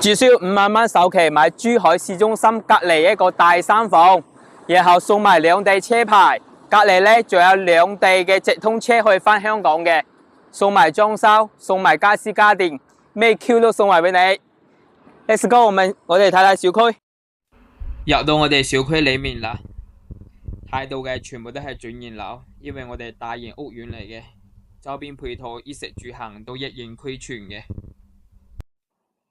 只需要5萬蚊首期買珠海市中心隔離一個大3房，然後送埋兩地車牌，隔離呢仲有兩地嘅直通車可以返香港嘅，送埋裝修，送埋家私家電，咩 Q 都送埋俾你。Let's go，我哋睇睇小區。入到我哋小區裏面啦，睇到嘅全部都係轉現樓，因為我哋大型屋苑嚟嘅，周邊配套衣食住行都一應俱全嘅。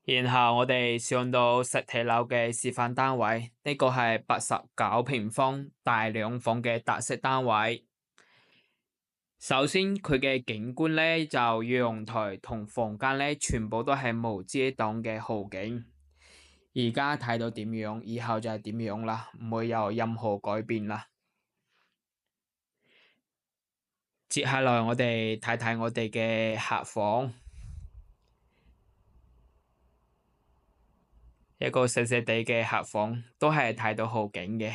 然後我哋上到實體樓嘅示範單位，呢個係89平方大2房嘅特色單位。首先佢嘅景觀呢，就陽台同房間呢，全部都係無遮擋嘅豪景。而家睇到點樣，以後就係點樣啦，唔會有任何改變啦。接下來我哋睇睇我哋嘅客房，一個細細地嘅客房，都係睇到好景嘅。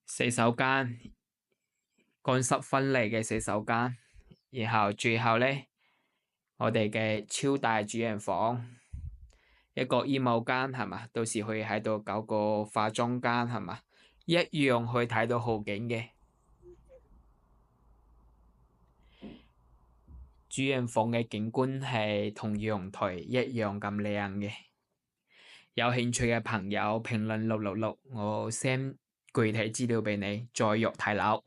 洗手間，乾濕分離嘅洗手間，然後最後呢，我哋嘅超大主人房，一個衣帽間係嘛，到時可以喺度搞個化妝間係嘛，一樣可以睇到好景嘅。主人房嘅景觀係同陽台一樣咁靚嘅。有興趣嘅朋友評論666，我 send 具體資料俾你，再約睇樓。